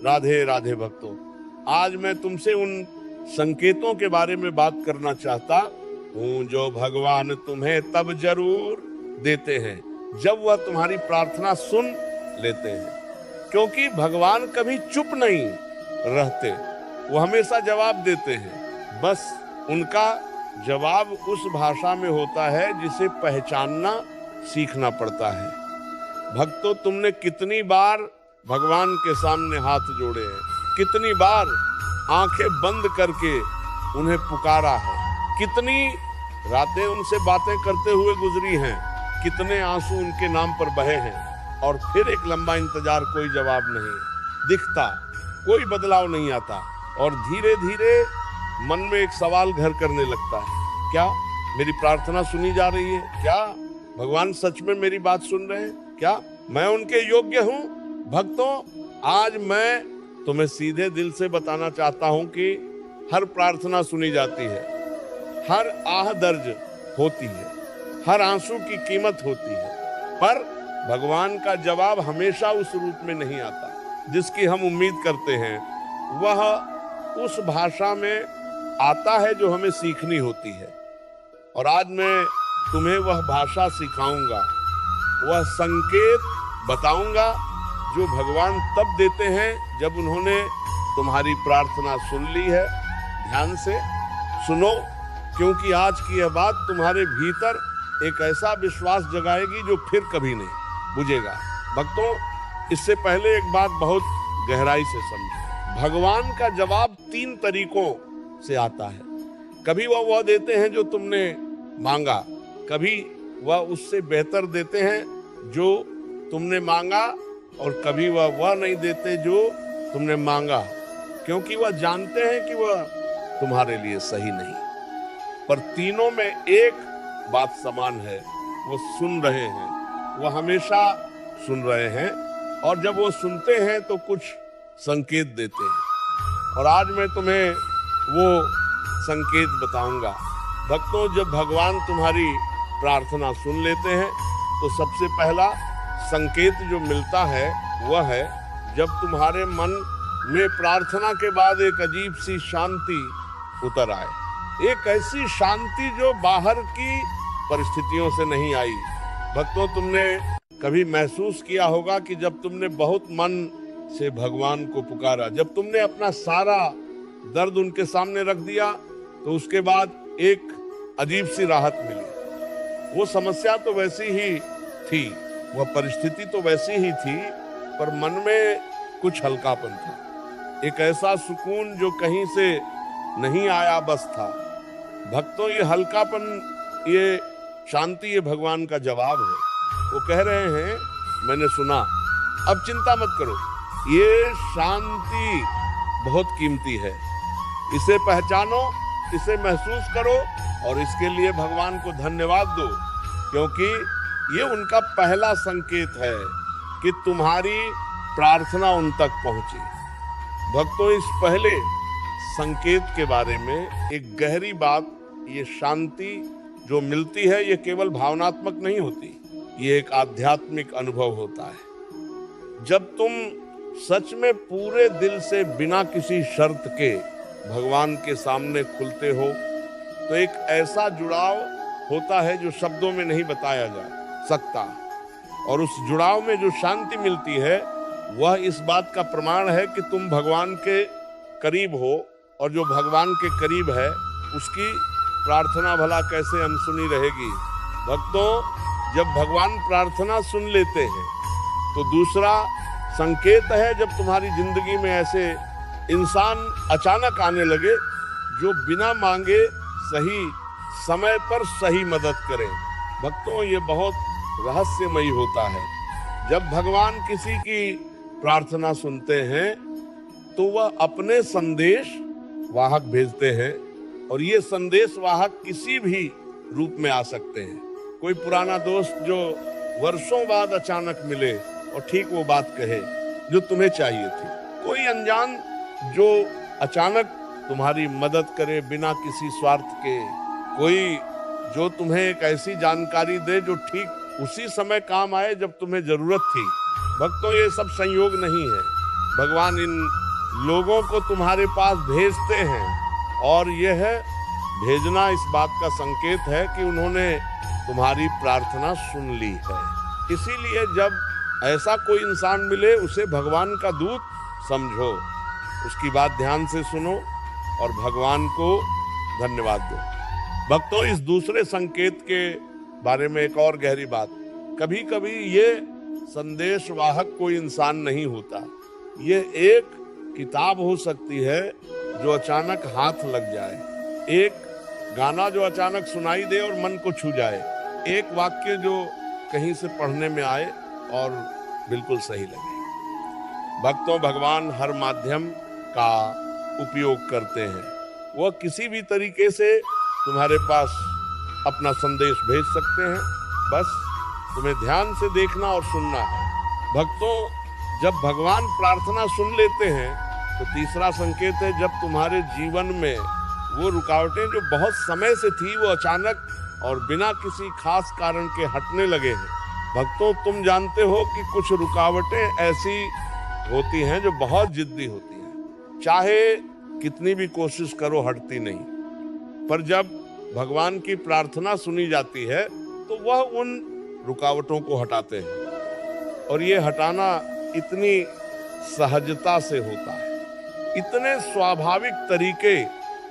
राधे राधे भक्तों, आज मैं तुमसे उन संकेतों के बारे में बात करना चाहता हूँ जो भगवान तुम्हें तब जरूर देते हैं जब वह तुम्हारी प्रार्थना सुन लेते हैं। क्योंकि भगवान कभी चुप नहीं रहते, वो हमेशा जवाब देते हैं। बस उनका जवाब उस भाषा में होता है जिसे पहचानना सीखना पड़ता है। भक्तों, तुमने कितनी बार भगवान के सामने हाथ जोड़े हैं, कितनी बार आंखें बंद करके उन्हें पुकारा है, कितनी रातें उनसे बातें करते हुए गुजरी हैं, कितने आंसू उनके नाम पर बहे हैं, और फिर एक लंबा इंतजार, कोई जवाब नहीं दिखता, कोई बदलाव नहीं आता, और धीरे धीरे मन में एक सवाल घर करने लगता है, क्या मेरी प्रार्थना सुनी जा रही है? क्या भगवान सच में मेरी बात सुन रहे हैं? क्या मैं उनके योग्य हूँ? भक्तों, आज मैं तुम्हें सीधे दिल से बताना चाहता हूँ कि हर प्रार्थना सुनी जाती है, हर आह दर्ज होती है, हर आंसू की कीमत होती है, पर भगवान का जवाब हमेशा उस रूप में नहीं आता जिसकी हम उम्मीद करते हैं। वह उस भाषा में आता है जो हमें सीखनी होती है, और आज मैं तुम्हें वह भाषा सिखाऊंगा, वह संकेत बताऊंगा जो भगवान तब देते हैं जब उन्होंने तुम्हारी प्रार्थना सुन ली है। ध्यान से सुनो, क्योंकि आज की यह बात तुम्हारे भीतर एक ऐसा विश्वास जगाएगी जो फिर कभी नहीं बुझेगा। भक्तों, इससे पहले एक बात बहुत गहराई से समझो। भगवान का जवाब 3 तरीकों से आता है। कभी वह देते हैं जो तुमने मांगा, कभी वह उससे बेहतर देते हैं जो तुमने मांगा, और कभी वह नहीं देते जो तुमने मांगा, क्योंकि वह जानते हैं कि वह तुम्हारे लिए सही नहीं। पर तीनों में एक बात समान है, वो सुन रहे हैं, वो हमेशा सुन रहे हैं, और जब वो सुनते हैं तो कुछ संकेत देते हैं, और आज मैं तुम्हें वो संकेत बताऊंगा। भक्तों, जब भगवान तुम्हारी प्रार्थना सुन लेते हैं तो सबसे पहला संकेत जो मिलता है वह है जब तुम्हारे मन में प्रार्थना के बाद एक अजीब सी शांति उतर आए, एक ऐसी शांति जो बाहर की परिस्थितियों से नहीं आई। भक्तों, तुमने कभी महसूस किया होगा कि जब तुमने बहुत मन से भगवान को पुकारा, जब तुमने अपना सारा दर्द उनके सामने रख दिया, तो उसके बाद एक अजीब सी राहत मिली। वो समस्या तो वैसी ही थी, वह परिस्थिति तो वैसी ही थी, पर मन में कुछ हल्कापन था, एक ऐसा सुकून जो कहीं से नहीं आया बस था। भक्तों, ये हल्कापन, ये शांति, ये भगवान का जवाब है। वो कह रहे हैं, मैंने सुना, अब चिंता मत करो, ये शांति बहुत कीमती है, इसे पहचानो, इसे महसूस करो, और इसके लिए भगवान को धन्यवाद दो, क्योंकि ये उनका पहला संकेत है कि तुम्हारी प्रार्थना उन तक पहुंची। भक्तों, इस पहले संकेत के बारे में एक गहरी बात, ये शांति जो मिलती है ये केवल भावनात्मक नहीं होती, ये एक आध्यात्मिक अनुभव होता है। जब तुम सच में पूरे दिल से बिना किसी शर्त के भगवान के सामने खुलते हो, तो एक ऐसा जुड़ाव होता है जो शब्दों में नहीं बताया जा सकता, और उस जुड़ाव में जो शांति मिलती है वह इस बात का प्रमाण है कि तुम भगवान के करीब हो, और जो भगवान के करीब है उसकी प्रार्थना भला कैसे अनसुनी रहेगी। भक्तों, जब भगवान प्रार्थना सुन लेते हैं तो दूसरा संकेत है जब तुम्हारी जिंदगी में ऐसे इंसान अचानक आने लगे जो बिना मांगे सही समय पर सही मदद करें। भक्तों, ये बहुत रहस्यमयी होता है। जब भगवान किसी की प्रार्थना सुनते हैं तो वह अपने संदेश वाहक भेजते हैं, और ये संदेश वाहक किसी भी रूप में आ सकते हैं। कोई पुराना दोस्त जो वर्षों बाद अचानक मिले और ठीक वो बात कहे जो तुम्हें चाहिए थी, कोई अनजान जो अचानक तुम्हारी मदद करे बिना किसी स्वार्थ के, कोई जो तुम्हें एक ऐसी जानकारी दे जो ठीक उसी समय काम आए जब तुम्हें जरूरत थी। भक्तों, ये सब संयोग नहीं है, भगवान इन लोगों को तुम्हारे पास भेजते हैं और यह भेजना इस बात का संकेत है कि उन्होंने तुम्हारी प्रार्थना सुन ली है। इसीलिए जब ऐसा कोई इंसान मिले उसे भगवान का दूत समझो, उसकी बात ध्यान से सुनो और भगवान को धन्यवाद दो। भक्तों, इस दूसरे संकेत के बारे में एक और गहरी बात, कभी कभी ये संदेश वाहक कोई इंसान नहीं होता, ये एक किताब हो सकती है जो अचानक हाथ लग जाए, एक गाना जो अचानक सुनाई दे और मन को छू जाए, एक वाक्य जो कहीं से पढ़ने में आए और बिल्कुल सही लगे। भक्तों, भगवान हर माध्यम का उपयोग करते हैं, वह किसी भी तरीके से तुम्हारे पास अपना संदेश भेज सकते हैं, बस तुम्हें ध्यान से देखना और सुनना है। भक्तों, जब भगवान प्रार्थना सुन लेते हैं तो तीसरा संकेत है जब तुम्हारे जीवन में वो रुकावटें जो बहुत समय से थी वो अचानक और बिना किसी खास कारण के हटने लगे हैं। भक्तों, तुम जानते हो कि कुछ रुकावटें ऐसी होती हैं जो बहुत जिद्दी होती हैं, चाहे कितनी भी कोशिश करो हटती नहीं, पर जब भगवान की प्रार्थना सुनी जाती है तो वह उन रुकावटों को हटाते हैं और ये हटाना इतनी सहजता से होता है, इतने स्वाभाविक तरीके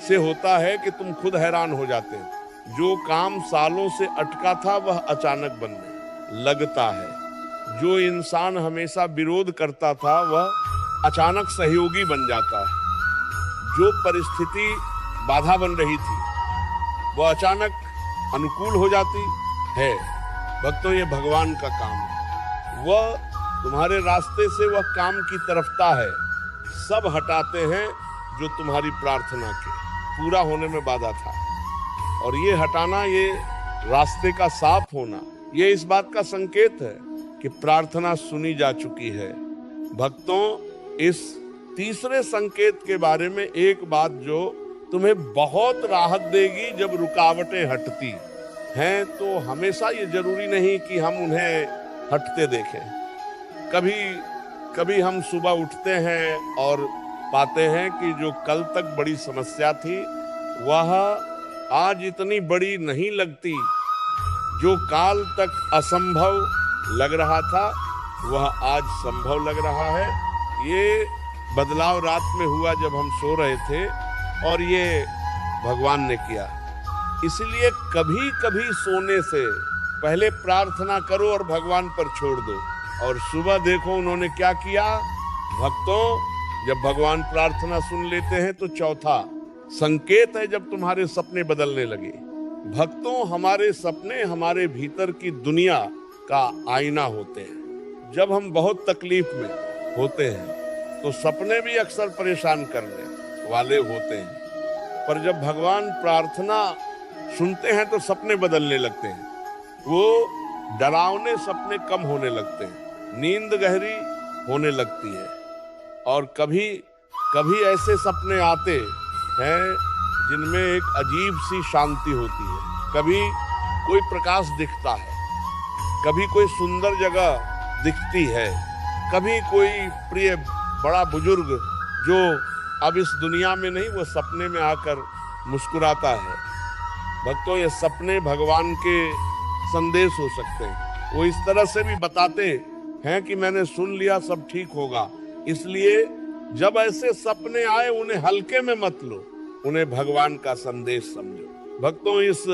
से होता है कि तुम खुद हैरान हो जाते हो। जो काम सालों से अटका था वह अचानक बनने लगता है, जो इंसान हमेशा विरोध करता था वह अचानक सहयोगी बन जाता है, जो परिस्थिति बाधा बन रही थी वह अचानक अनुकूल हो जाती है। भक्तों, ये भगवान का काम है, वह तुम्हारे रास्ते से वह काम की तरफता है, सब हटाते हैं जो तुम्हारी प्रार्थना के पूरा होने में बाधा था। और ये हटाना, ये रास्ते का साफ होना, ये इस बात का संकेत है कि प्रार्थना सुनी जा चुकी है। भक्तों, इस तीसरे संकेत के बारे में एक बात जो तुम्हें बहुत राहत देगी, जब रुकावटें हटती हैं तो हमेशा ये जरूरी नहीं कि हम उन्हें हटते देखें। कभी कभी हम सुबह उठते हैं और पाते हैं कि जो कल तक बड़ी समस्या थी वह आज इतनी बड़ी नहीं लगती, जो काल तक असंभव लग रहा था वह आज संभव लग रहा है। ये बदलाव रात में हुआ जब हम सो रहे थे और ये भगवान ने किया। इसलिए कभी कभी सोने से पहले प्रार्थना करो और भगवान पर छोड़ दो, और सुबह देखो उन्होंने क्या किया। भक्तों, जब भगवान प्रार्थना सुन लेते हैं तो चौथा संकेत है जब तुम्हारे सपने बदलने लगे। भक्तों, हमारे सपने हमारे भीतर की दुनिया का आईना होते हैं। जब हम बहुत तकलीफ में होते हैं तो सपने भी अक्सर परेशान करने वाले होते हैं, पर जब भगवान प्रार्थना सुनते हैं तो सपने बदलने लगते हैं, वो डरावने सपने कम होने लगते हैं, नींद गहरी होने लगती है, और कभी कभी ऐसे सपने आते हैं जिनमें एक अजीब सी शांति होती है। कभी कोई प्रकाश दिखता है, कभी कोई सुंदर जगह दिखती है, कभी कोई प्रिय बड़ा बुजुर्ग जो अब इस दुनिया में नहीं वो सपने में आकर मुस्कुराता है। भक्तों, ये सपने भगवान के संदेश हो सकते हैं। वो इस तरह से भी बताते हैं कि मैंने सुन लिया, सब ठीक होगा। इसलिए जब ऐसे सपने आए उन्हें हल्के में मत लो, उन्हें भगवान का संदेश समझो। भक्तों, इस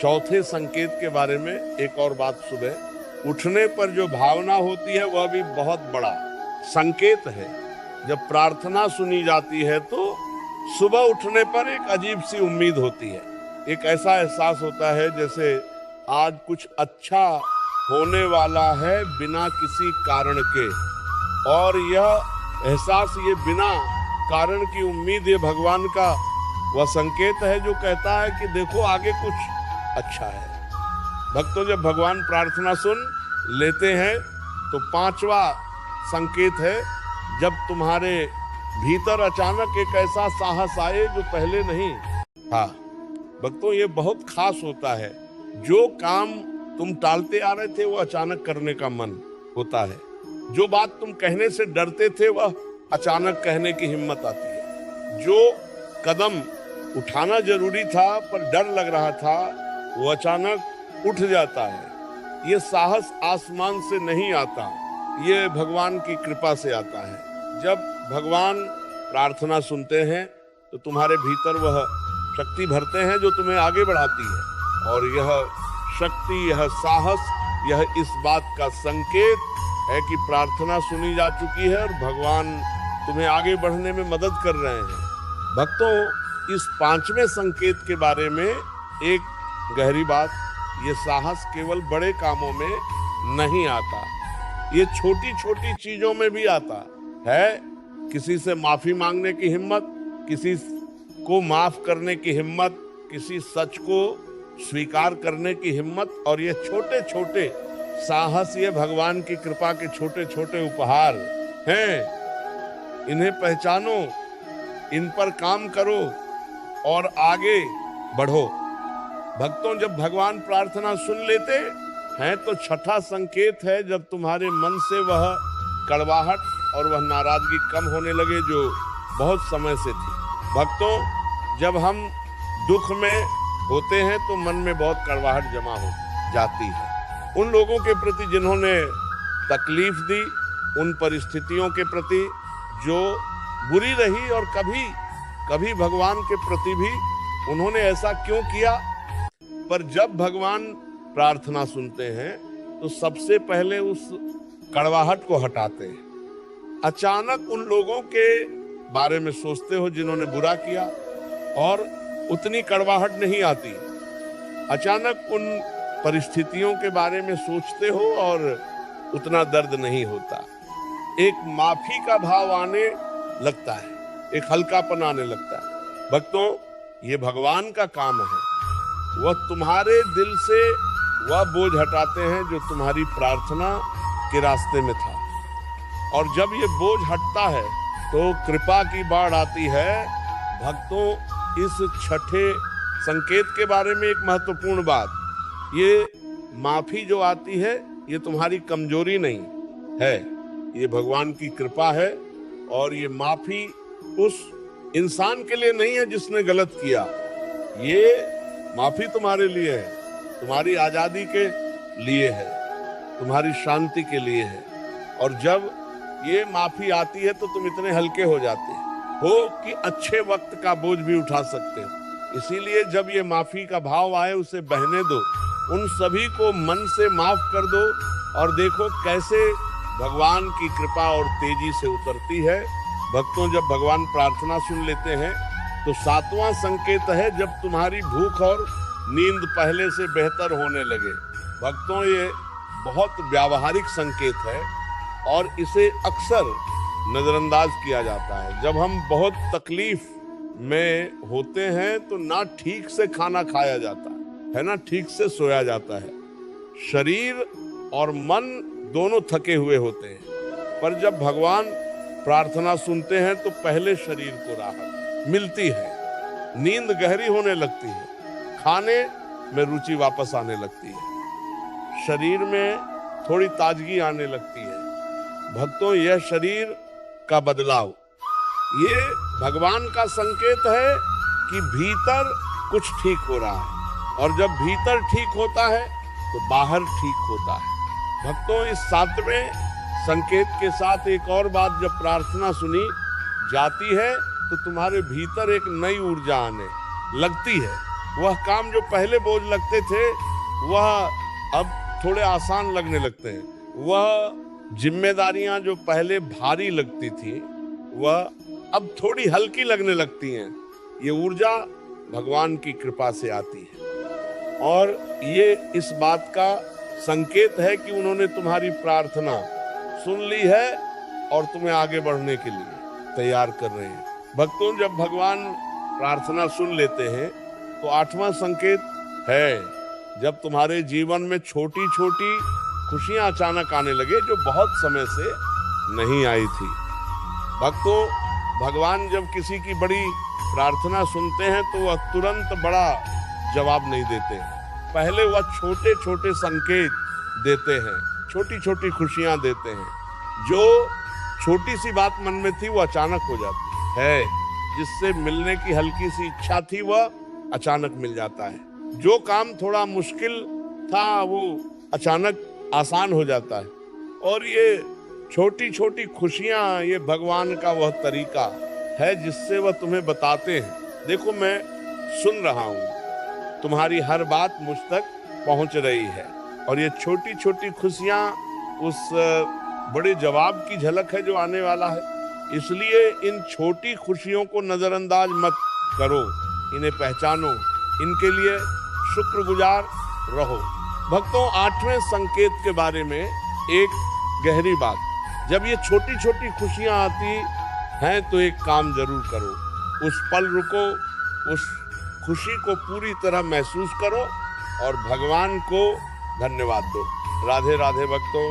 चौथे संकेत के बारे में एक और बात, सुबह उठने पर जो भावना होती है वह भी बहुत बड़ा संकेत है। जब प्रार्थना सुनी जाती है तो सुबह उठने पर एक अजीब सी उम्मीद होती है, एक ऐसा एहसास होता है जैसे आज कुछ अच्छा होने वाला है बिना किसी कारण के, और यह एहसास, ये बिना कारण की उम्मीद, ये भगवान का वह संकेत है जो कहता है कि देखो आगे कुछ अच्छा है। भक्तों, जब भगवान प्रार्थना सुन लेते हैं तो पांचवा संकेत है जब तुम्हारे भीतर अचानक एक ऐसा साहस आए जो पहले नहीं। हाँ भक्तों, ये बहुत खास होता है। जो काम तुम टालते आ रहे थे वो अचानक करने का मन होता है, जो बात तुम कहने से डरते थे वह अचानक कहने की हिम्मत आती है। जो कदम उठाना जरूरी था पर डर लग रहा था, वो अचानक उठ जाता है। ये साहस आसमान से नहीं आता, ये भगवान की कृपा से आता है। जब भगवान प्रार्थना सुनते हैं तो तुम्हारे भीतर वह शक्ति भरते हैं जो तुम्हें आगे बढ़ाती है। और यह शक्ति, यह साहस, यह इस बात का संकेत है कि प्रार्थना सुनी जा चुकी है और भगवान तुम्हें आगे बढ़ने में मदद कर रहे हैं। भक्तों, इस पांचवें संकेत के बारे में एक गहरी बात, ये साहस केवल बड़े कामों में नहीं आता, ये छोटी छोटी चीजों में भी आता है। किसी से माफी मांगने की हिम्मत, किसी को माफ करने की हिम्मत, किसी सच को स्वीकार करने की हिम्मत। और ये छोटे छोटे साहस, ये भगवान की कृपा के छोटे छोटे उपहार हैं। इन्हें पहचानो, इन पर काम करो और आगे बढ़ो। भक्तों, जब भगवान प्रार्थना सुन लेते हैं तो छठा संकेत है जब तुम्हारे मन से वह कड़वाहट और वह नाराजगी कम होने लगे जो बहुत समय से थी। भक्तों, जब हम दुख में होते हैं तो मन में बहुत कड़वाहट जमा हो जाती है। उन लोगों के प्रति जिन्होंने तकलीफ दी, उन परिस्थितियों के प्रति जो बुरी रही, और कभी कभी भगवान के प्रति भी उन्होंने ऐसा क्यों किया। पर जब भगवान प्रार्थना सुनते हैं तो सबसे पहले उस कड़वाहट को हटाते हैं। अचानक उन लोगों के बारे में सोचते हो जिन्होंने बुरा किया और उतनी कड़वाहट नहीं आती। अचानक उन परिस्थितियों के बारे में सोचते हो और उतना दर्द नहीं होता। एक माफी का भाव आने लगता है, एक हल्कापन आने लगता है। भक्तों, ये भगवान का काम है। वह तुम्हारे दिल से वह बोझ हटाते हैं जो तुम्हारी प्रार्थना के रास्ते में था। और जब ये बोझ हटता है तो कृपा की बाढ़ आती है। भक्तों, इस छठे संकेत के बारे में एक महत्वपूर्ण बात, ये माफी जो आती है ये तुम्हारी कमजोरी नहीं है, ये भगवान की कृपा है। और ये माफी उस इंसान के लिए नहीं है जिसने गलत किया, ये माफी तुम्हारे लिए है, तुम्हारी आजादी के लिए है, तुम्हारी शांति के लिए है। और जब ये माफी आती है तो तुम इतने हल्के हो जाते हो कि अच्छे वक्त का बोझ भी उठा सकते हो। इसीलिए जब ये माफी का भाव आए उसे बहने दो, उन सभी को मन से माफ कर दो और देखो कैसे भगवान की कृपा और तेजी से उतरती है। भक्तों, जब भगवान प्रार्थना सुन लेते हैं तो सातवां संकेत है जब तुम्हारी भूख और नींद पहले से बेहतर होने लगे। भक्तों, ये बहुत व्यावहारिक संकेत है और इसे अक्सर नजरअंदाज किया जाता है। जब हम बहुत तकलीफ में होते हैं तो ना ठीक से खाना खाया जाता है ना ठीक से सोया जाता है। शरीर और मन दोनों थके हुए होते हैं। पर जब भगवान प्रार्थना सुनते हैं तो पहले शरीर को राहत मिलती है, नींद गहरी होने लगती है, खाने में रुचि वापस आने लगती है, शरीर में थोड़ी ताजगी आने लगती है। भक्तों, यह शरीर का बदलाव, ये भगवान का संकेत है कि भीतर कुछ ठीक हो रहा है। और जब भीतर ठीक होता है तो बाहर ठीक होता है। भक्तों, इस सातवें संकेत के साथ एक और बात, जब प्रार्थना सुनी जाती है तो तुम्हारे भीतर एक नई ऊर्जा आने लगती है। वह काम जो पहले बोझ लगते थे वह अब थोड़े आसान लगने लगते हैं। वह जिम्मेदारियां जो पहले भारी लगती थी वह अब थोड़ी हल्की लगने लगती हैं। ये ऊर्जा भगवान की कृपा से आती है और ये इस बात का संकेत है कि उन्होंने तुम्हारी प्रार्थना सुन ली है और तुम्हें आगे बढ़ने के लिए तैयार कर रहे हैं। भक्तों, जब भगवान प्रार्थना सुन लेते हैं तो आठवां संकेत है जब तुम्हारे जीवन में छोटी छोटी खुशियां अचानक आने लगे जो बहुत समय से नहीं आई थी। भक्तों, भगवान जब किसी की बड़ी प्रार्थना सुनते हैं तो वह तुरंत बड़ा जवाब नहीं देते, पहले वह छोटे छोटे संकेत देते हैं, छोटी छोटी खुशियां देते हैं। जो छोटी सी बात मन में थी वो अचानक हो जाती है, जिससे मिलने की हल्की सी इच्छा थी वह अचानक मिल जाता है, जो काम थोड़ा मुश्किल था वो अचानक आसान हो जाता है। और ये छोटी छोटी खुशियां, ये भगवान का वह तरीका है जिससे वह तुम्हें बताते हैं, देखो मैं सुन रहा हूं, तुम्हारी हर बात मुझ तक पहुंच रही है। और ये छोटी छोटी खुशियां उस बड़े जवाब की झलक है जो आने वाला है। इसलिए इन छोटी खुशियों को नजरअंदाज मत करो, इन्हें पहचानो, इनके लिए शुक्रगुजार रहो। भक्तों, 8वें संकेत के बारे में एक गहरी बात, जब ये छोटी छोटी खुशियां आती हैं तो एक काम जरूर करो, उस पल रुको, उस खुशी को पूरी तरह महसूस करो और भगवान को धन्यवाद दो। राधे राधे भक्तों।